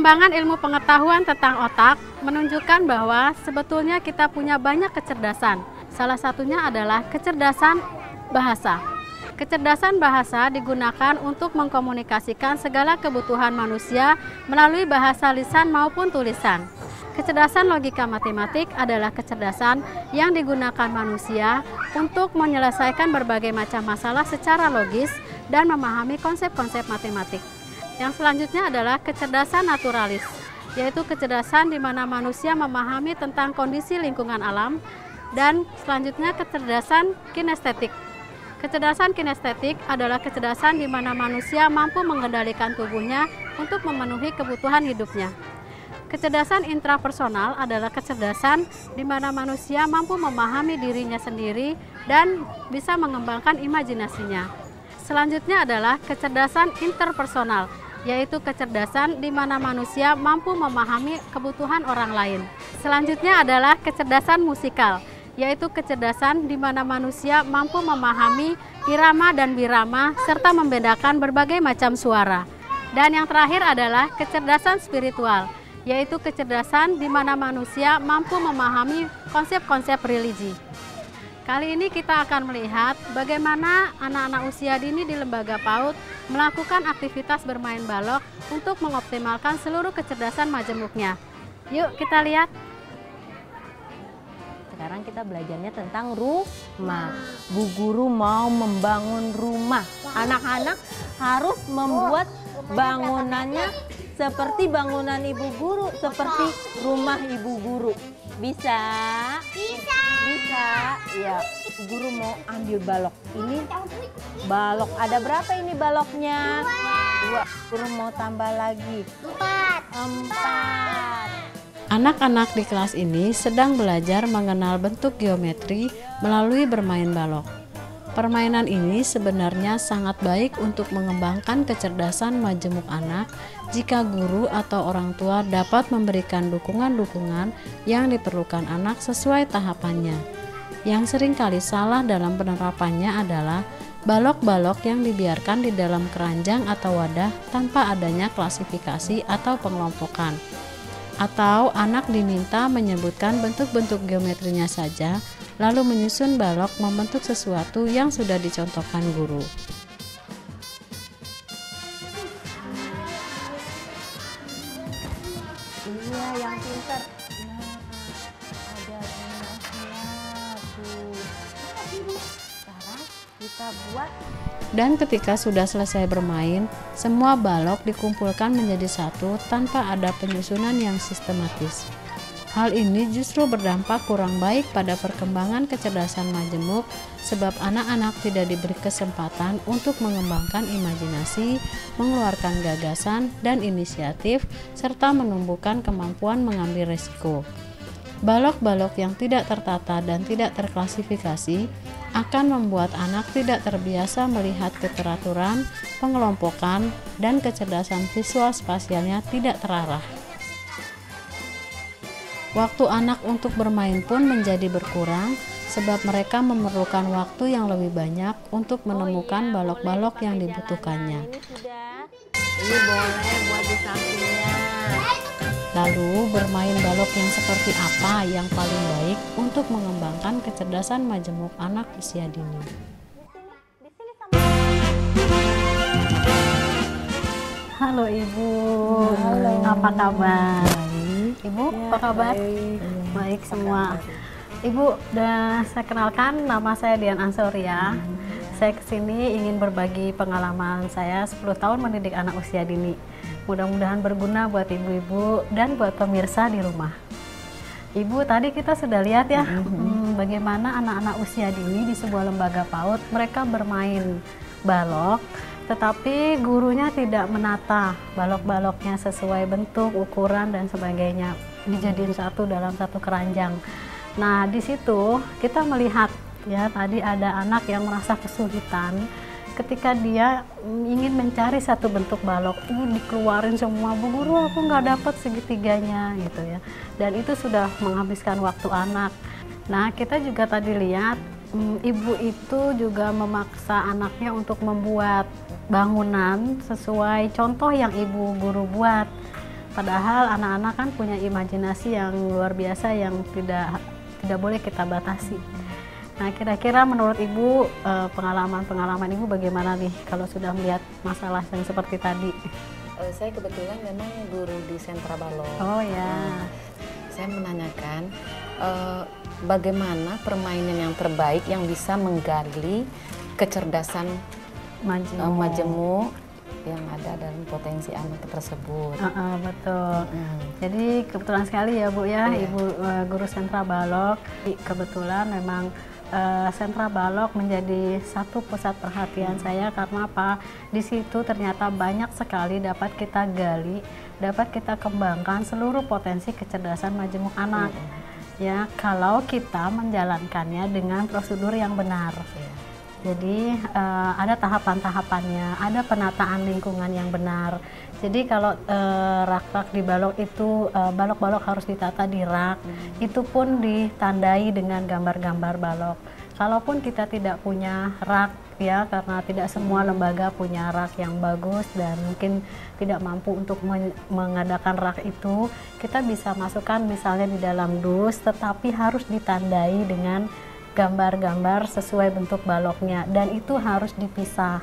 Pengembangan ilmu pengetahuan tentang otak menunjukkan bahwa sebetulnya kita punya banyak kecerdasan. Salah satunya adalah kecerdasan bahasa. Kecerdasan bahasa digunakan untuk mengkomunikasikan segala kebutuhan manusia melalui bahasa lisan maupun tulisan. Kecerdasan logika matematik adalah kecerdasan yang digunakan manusia untuk menyelesaikan berbagai macam masalah secara logis dan memahami konsep-konsep matematik. Yang selanjutnya adalah kecerdasan naturalis, yaitu kecerdasan di mana manusia memahami tentang kondisi lingkungan alam, dan selanjutnya kecerdasan kinestetik. Kecerdasan kinestetik adalah kecerdasan di mana manusia mampu mengendalikan tubuhnya untuk memenuhi kebutuhan hidupnya. Kecerdasan intrapersonal adalah kecerdasan di mana manusia mampu memahami dirinya sendiri dan bisa mengembangkan imajinasinya. Selanjutnya adalah kecerdasan interpersonal, yaitu kecerdasan di mana manusia mampu memahami kebutuhan orang lain. Selanjutnya adalah kecerdasan musikal, yaitu kecerdasan di mana manusia mampu memahami irama dan birama serta membedakan berbagai macam suara. Dan yang terakhir adalah kecerdasan spiritual, yaitu kecerdasan di mana manusia mampu memahami konsep-konsep religi. Kali ini kita akan melihat bagaimana anak-anak usia dini di lembaga PAUD melakukan aktivitas bermain balok untuk mengoptimalkan seluruh kecerdasan majemuknya. Yuk kita lihat. Sekarang kita belajarnya tentang rumah. Bu Guru mau membangun rumah. Anak-anak harus membuat bangunannya seperti bangunan Ibu Guru, seperti rumah Ibu Guru. Bisa? Bisa. Bisa. Ya, Guru mau ambil balok. Ini balok. Ada berapa ini baloknya? Dua. Guru mau tambah lagi. Empat. Anak-anak di kelas ini sedang belajar mengenal bentuk geometri melalui bermain balok. Permainan ini sebenarnya sangat baik untuk mengembangkan kecerdasan majemuk anak jika guru atau orang tua dapat memberikan dukungan-dukungan yang diperlukan anak sesuai tahapannya. Yang seringkali salah dalam penerapannya adalah balok-balok yang dibiarkan di dalam keranjang atau wadah tanpa adanya klasifikasi atau pengelompokan. Atau anak diminta menyebutkan bentuk-bentuk geometrinya saja, lalu menyusun balok membentuk sesuatu yang sudah dicontohkan guru. Iya, yang pintar. Nah, ada rumahnya tuh. Sekarang kita buat. Dan ketika sudah selesai bermain, semua balok dikumpulkan menjadi satu tanpa ada penyusunan yang sistematis. Hal ini justru berdampak kurang baik pada perkembangan kecerdasan majemuk sebab anak-anak tidak diberi kesempatan untuk mengembangkan imajinasi, mengeluarkan gagasan dan inisiatif, serta menumbuhkan kemampuan mengambil risiko. Balok-balok yang tidak tertata dan tidak terklasifikasi akan membuat anak tidak terbiasa melihat keteraturan, pengelompokan, dan kecerdasan visual spasialnya tidak terarah. Waktu anak untuk bermain pun menjadi berkurang sebab mereka memerlukan waktu yang lebih banyak untuk menemukan balok-balok yang dibutuhkannya. Ini boleh buat di sampingnya. Lalu bermain balok yang seperti apa yang paling baik untuk mengembangkan kecerdasan majemuk anak usia dini? Halo Ibu, halo. Apa kabar? Ibu, Ya, apa kabar? baik. Baik semua. Ibu, saya kenalkan, nama saya Dian Ansoria. Saya kesini ingin berbagi pengalaman saya 10 tahun mendidik anak usia dini. Mudah-mudahan berguna buat ibu-ibu dan buat pemirsa di rumah. Ibu, tadi kita sudah lihat ya bagaimana anak-anak usia dini di sebuah lembaga PAUD mereka bermain balok, tetapi gurunya tidak menata balok-baloknya sesuai bentuk, ukuran dan sebagainya, dijadiin satu dalam satu keranjang. Nah, di situ kita melihat ya tadi ada anak yang merasa kesulitan ketika dia ingin mencari satu bentuk balok, dikeluarin semua, Bu Guru aku nggak dapat segitiganya gitu ya, dan itu sudah menghabiskan waktu anak. Nah, kita juga tadi lihat ibu itu juga memaksa anaknya untuk membuat bangunan sesuai contoh yang ibu guru buat. Padahal anak-anak kan punya imajinasi yang luar biasa yang tidak boleh kita batasi. Nah, kira-kira menurut Ibu, pengalaman-pengalaman Ibu bagaimana nih kalau sudah melihat masalah yang seperti tadi? Saya kebetulan memang guru di Sentra Balok. Oh ya. Saya menanyakan bagaimana permainan yang terbaik yang bisa menggali kecerdasan majemuk yang ada dalam potensi anak tersebut. Betul. Jadi kebetulan sekali ya Bu ya, Ibu guru Sentra Balok. Kebetulan memang Sentra Balok menjadi satu pusat perhatian saya karena apa? Di situ ternyata banyak sekali dapat kita gali, dapat kita kembangkan seluruh potensi kecerdasan majemuk anak. Ya, kalau kita menjalankannya dengan prosedur yang benar. Jadi ada tahapan-tahapannya, ada penataan lingkungan yang benar. Jadi kalau rak-rak di balok itu, balok-balok harus ditata di rak, itu pun ditandai dengan gambar-gambar balok. Kalaupun kita tidak punya rak ya, karena tidak semua lembaga punya rak yang bagus dan mungkin tidak mampu untuk mengadakan rak itu, kita bisa masukkan misalnya di dalam dus, tetapi harus ditandai dengan gambar-gambar sesuai bentuk baloknya, dan itu harus dipisah,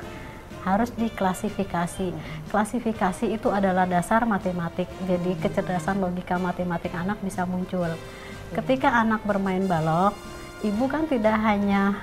harus diklasifikasi. Klasifikasi itu adalah dasar matematik, jadi kecerdasan logika matematik anak bisa muncul. Ketika anak bermain balok, ibu kan tidak hanya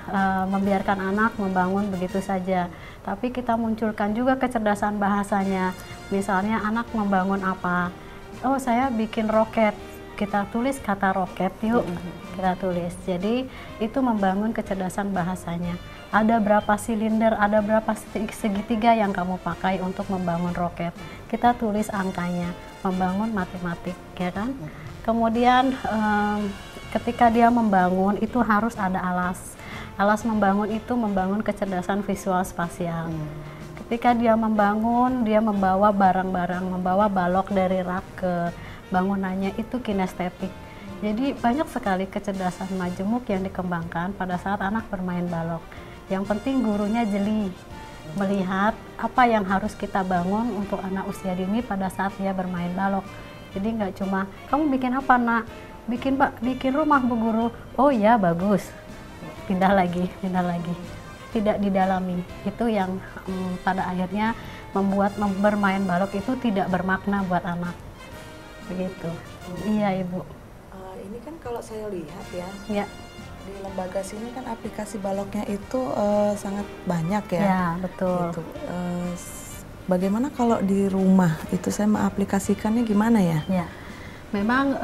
membiarkan anak membangun begitu saja, tapi kita munculkan juga kecerdasan bahasanya. Misalnya anak membangun apa? Oh, saya bikin roket. Kita tulis kata roket yuk, kita tulis. Jadi itu membangun kecerdasan bahasanya. Ada berapa silinder, ada berapa segitiga yang kamu pakai untuk membangun roket. Kita tulis angkanya, membangun matematik, ya kan? Kemudian ketika dia membangun itu harus ada alas. Alas membangun itu membangun kecerdasan visual spasial. Ketika dia membangun, dia membawa barang-barang, membawa balok dari rak ke bangunannya, itu kinestetik. Jadi banyak sekali kecerdasan majemuk yang dikembangkan pada saat anak bermain balok. Yang penting gurunya jeli melihat apa yang harus kita bangun untuk anak usia dini pada saat dia bermain balok. Jadi nggak cuma, kamu bikin apa nak? Bikin rumah Bu Guru. Oh ya, bagus. Pindah lagi. Tidak didalami. Itu yang pada akhirnya membuat bermain balok itu tidak bermakna buat anak. Begitu. Iya Ibu. Ini kan kalau saya lihat ya, di lembaga sini kan aplikasi baloknya itu sangat banyak ya. Ya, betul. Gitu. Bagaimana kalau di rumah itu saya mengaplikasikannya gimana ya? Ya, memang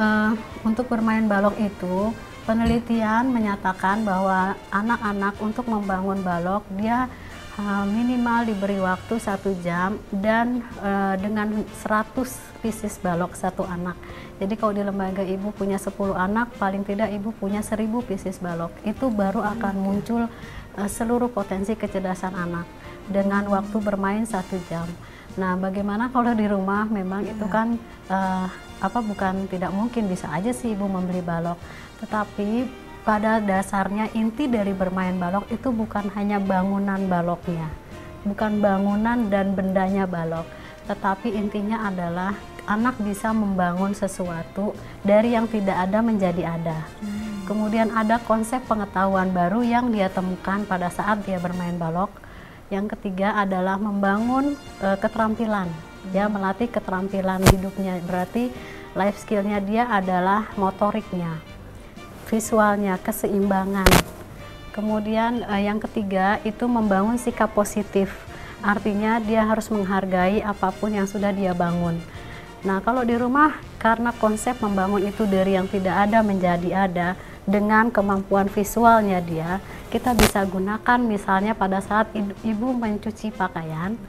untuk bermain balok itu penelitian menyatakan bahwa anak-anak untuk membangun balok dia minimal diberi waktu 1 jam dan dengan 100 pieces balok satu anak. Jadi kalau di lembaga Ibu punya 10 anak, paling tidak Ibu punya 1000 pieces balok. Itu baru akan muncul seluruh potensi kecerdasan anak dengan waktu bermain 1 jam. Nah, bagaimana kalau di rumah? Memang itu kan bukan tidak mungkin, bisa aja sih Ibu membeli balok. Tetapi pada dasarnya inti dari bermain balok itu bukan hanya bangunan baloknya, bukan bangunan dan bendanya balok, tetapi intinya adalah anak bisa membangun sesuatu dari yang tidak ada menjadi ada. Kemudian ada konsep pengetahuan baru yang dia temukan pada saat dia bermain balok. Yang ketiga adalah membangun keterampilan, ya, melatih keterampilan hidupnya. Berarti life skillnya dia adalah motoriknya, visualnya, keseimbangan. Kemudian yang ketiga itu membangun sikap positif, artinya dia harus menghargai apapun yang sudah dia bangun. Nah, kalau di rumah karena konsep membangun itu dari yang tidak ada menjadi ada, dengan kemampuan visualnya dia, kita bisa gunakan misalnya pada saat ibu mencuci pakaian,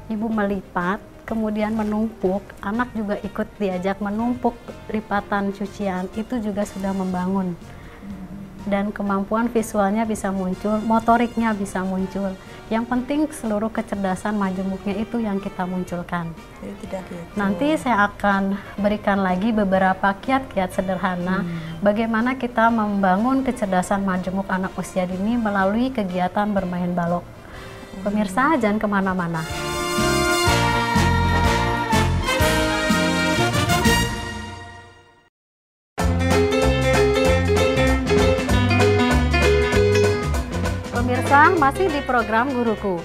ibu melipat, kemudian menumpuk, anak juga ikut diajak menumpuk lipatan cucian, itu juga sudah membangun. Dan kemampuan visualnya bisa muncul, motoriknya bisa muncul. Yang penting seluruh kecerdasan majemuknya itu yang kita munculkan. Tidak gitu. Nanti saya akan berikan lagi beberapa kiat-kiat sederhana bagaimana kita membangun kecerdasan majemuk anak usia dini melalui kegiatan bermain balok. Pemirsa, jangan kemana-mana. pemirsa, masih di program Guruku.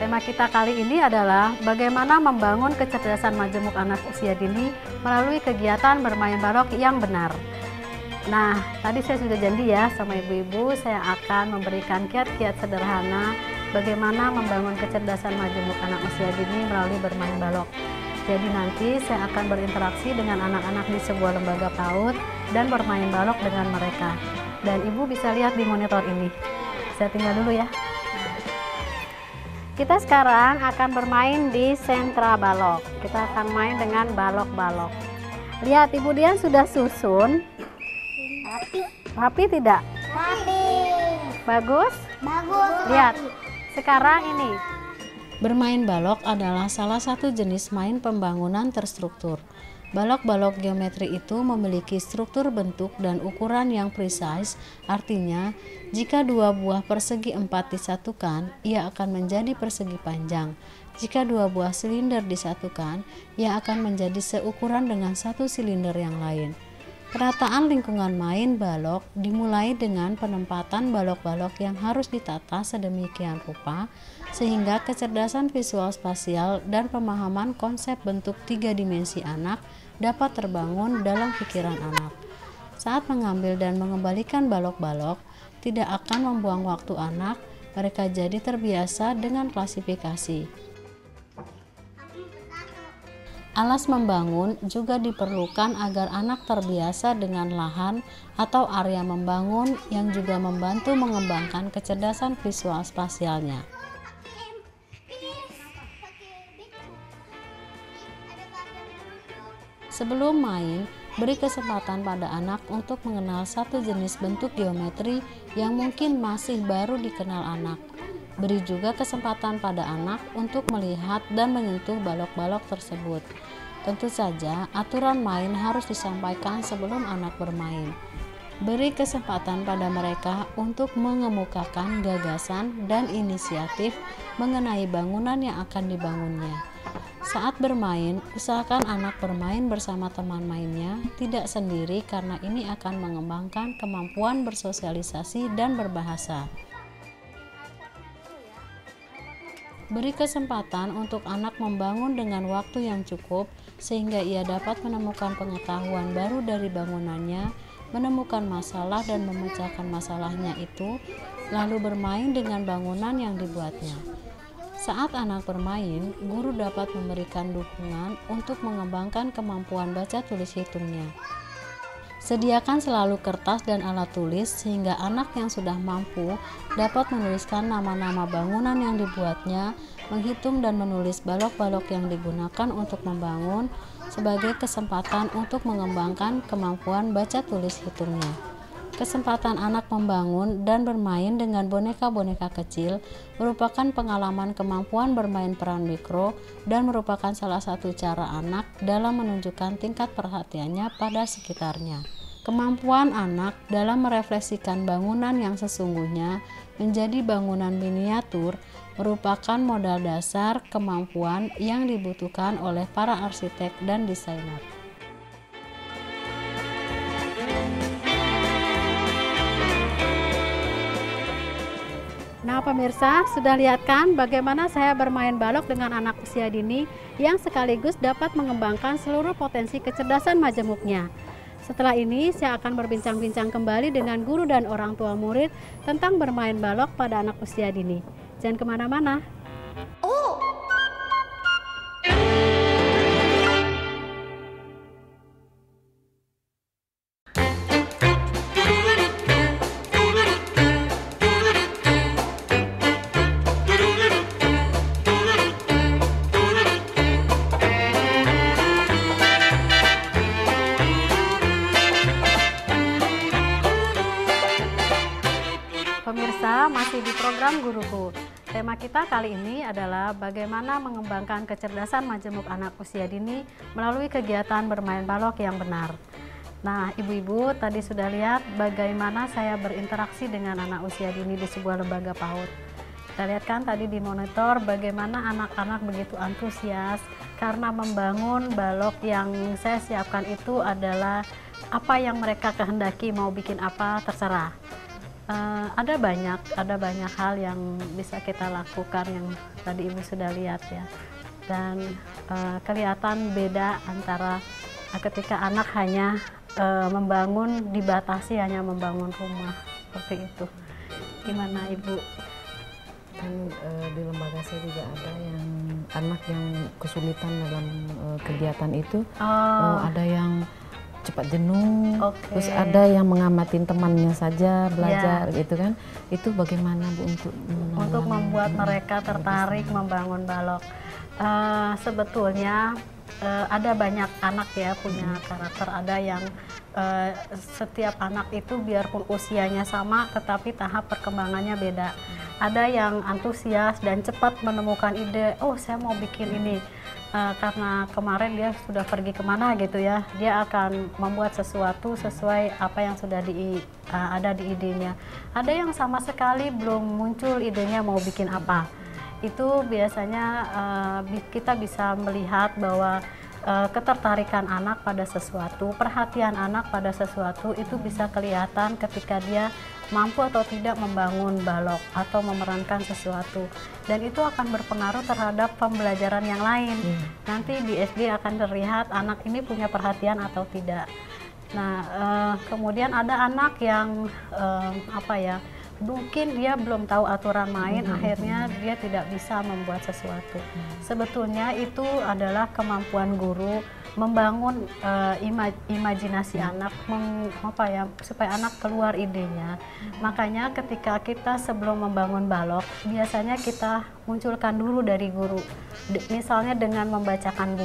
Tema kita kali ini adalah bagaimana membangun kecerdasan majemuk anak usia dini melalui kegiatan bermain balok yang benar. Nah, tadi saya sudah janji ya sama ibu-ibu, saya akan memberikan kiat-kiat sederhana bagaimana membangun kecerdasan majemuk anak usia dini melalui bermain balok. Jadi nanti saya akan berinteraksi dengan anak-anak di sebuah lembaga PAUD dan bermain balok dengan mereka. Dan ibu bisa lihat di monitor ini. Saya tinggal dulu ya. Kita sekarang akan bermain di sentra balok. Kita akan main dengan balok-balok. Lihat, Ibu Dian sudah susun. Rapi tidak? Rapi. Bagus? Bagus. Lihat, sekarang ini. Bermain balok adalah salah satu jenis main pembangunan terstruktur. Balok-balok geometri itu memiliki struktur bentuk dan ukuran yang precise, artinya jika dua buah persegi 4 disatukan, ia akan menjadi persegi panjang. Jika dua buah silinder disatukan, ia akan menjadi seukuran dengan satu silinder yang lain. Penataan lingkungan main balok dimulai dengan penempatan balok-balok yang harus ditata sedemikian rupa sehingga kecerdasan visual spasial dan pemahaman konsep bentuk 3 dimensi anak dapat terbangun dalam pikiran anak. Saat mengambil dan mengembalikan balok-balok, tidak akan membuang waktu anak, mereka jadi terbiasa dengan klasifikasi. Alas membangun juga diperlukan agar anak terbiasa dengan lahan atau area membangun yang juga membantu mengembangkan kecerdasan visual spasialnya. Sebelum main, beri kesempatan pada anak untuk mengenal satu jenis bentuk geometri yang mungkin masih baru dikenal anak. Beri juga kesempatan pada anak untuk melihat dan menyentuh balok-balok tersebut. Tentu saja, aturan main harus disampaikan sebelum anak bermain. Beri kesempatan pada mereka untuk mengemukakan gagasan dan inisiatif mengenai bangunan yang akan dibangunnya. Saat bermain, usahakan anak bermain bersama teman mainnya, tidak sendiri karena ini akan mengembangkan kemampuan bersosialisasi dan berbahasa. Beri kesempatan untuk anak membangun dengan waktu yang cukup sehingga ia dapat menemukan pengetahuan baru dari bangunannya, menemukan masalah dan memecahkan masalahnya itu, lalu bermain dengan bangunan yang dibuatnya. Saat anak bermain, guru dapat memberikan dukungan untuk mengembangkan kemampuan baca tulis hitungnya. Sediakan selalu kertas dan alat tulis sehingga anak yang sudah mampu dapat menuliskan nama-nama bangunan yang dibuatnya, menghitung dan menulis balok-balok yang digunakan untuk membangun sebagai kesempatan untuk mengembangkan kemampuan baca tulis hitungnya. Kesempatan anak membangun dan bermain dengan boneka-boneka kecil merupakan pengalaman kemampuan bermain peran mikro dan merupakan salah satu cara anak dalam menunjukkan tingkat perhatiannya pada sekitarnya. Kemampuan anak dalam merefleksikan bangunan yang sesungguhnya menjadi bangunan miniatur merupakan modal dasar kemampuan yang dibutuhkan oleh para arsitek dan desainer. Nah pemirsa, sudah lihat kan bagaimana saya bermain balok dengan anak usia dini yang sekaligus dapat mengembangkan seluruh potensi kecerdasan majemuknya. Setelah ini saya akan berbincang-bincang kembali dengan guru dan orang tua murid tentang bermain balok pada anak usia dini. Jangan kemana-mana. Pemirsa, masih di program Guruku. Tema kita kali ini adalah bagaimana mengembangkan kecerdasan majemuk anak usia dini melalui kegiatan bermain balok yang benar. Nah, ibu-ibu tadi sudah lihat bagaimana saya berinteraksi dengan anak usia dini di sebuah lembaga PAUD. Kita lihat kan tadi di monitor bagaimana anak-anak begitu antusias karena membangun balok yang saya siapkan itu adalah apa yang mereka kehendaki, mau bikin apa terserah. Ada banyak hal yang bisa kita lakukan yang tadi Ibu sudah lihat ya. Dan kelihatan beda antara ketika anak hanya dibatasi hanya membangun rumah seperti itu. Gimana Ibu? Kan di lembaga saya juga ada yang anak yang kesulitan dalam kegiatan itu. Ada yang cepat jenuh, terus ada yang ngamatin temannya saja belajar gitu kan. Itu bagaimana Bu untuk membuat mereka tertarik membangun balok? Sebetulnya ada banyak anak ya punya karakter. Ada yang setiap anak itu biarpun usianya sama tetapi tahap perkembangannya beda. Ada yang antusias dan cepat menemukan ide, oh saya mau bikin ini. Karena kemarin dia sudah pergi kemana gitu ya, dia akan membuat sesuatu sesuai apa yang sudah ada di idenya. Ada yang sama sekali belum muncul idenya mau bikin apa. Itu biasanya kita bisa melihat bahwa ketertarikan anak pada sesuatu, perhatian anak pada sesuatu itu bisa kelihatan ketika dia mampu atau tidak membangun balok atau memerankan sesuatu, dan itu akan berpengaruh terhadap pembelajaran yang lain. Nanti di SD akan terlihat anak ini punya perhatian atau tidak. Nah, kemudian ada anak yang mungkin dia belum tahu aturan main, akhirnya dia tidak bisa membuat sesuatu. Sebetulnya itu adalah kemampuan guru membangun imajinasi anak, supaya anak keluar idenya. Makanya ketika kita sebelum membangun balok, biasanya kita munculkan dulu dari guru. Misalnya dengan membacakan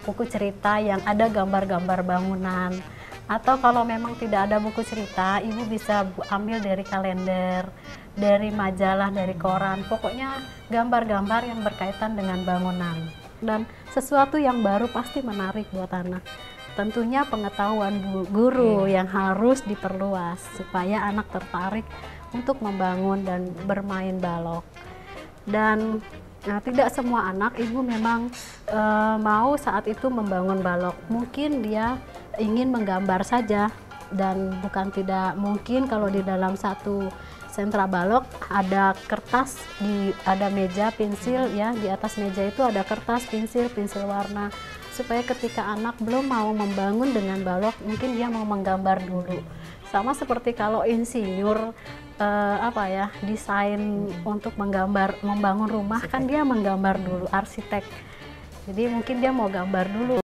buku cerita yang ada gambar-gambar bangunan. Atau kalau memang tidak ada buku cerita, Ibu bisa ambil dari kalender, dari majalah, dari koran. Pokoknya gambar-gambar yang berkaitan dengan bangunan. Dan sesuatu yang baru pasti menarik buat anak. Tentunya pengetahuan guru yang harus diperluas supaya anak tertarik untuk membangun dan bermain balok. Dan tidak semua anak Ibu memang mau saat itu membangun balok. Mungkin dia ingin menggambar saja, dan bukan tidak mungkin kalau di dalam satu sentra balok ada kertas, ada meja, pensil ya, di atas meja itu ada kertas, pensil warna, supaya ketika anak belum mau membangun dengan balok, mungkin dia mau menggambar dulu. Sama seperti kalau insinyur desain untuk membangun rumah, kan dia menggambar dulu, arsitek. Jadi mungkin dia mau gambar dulu.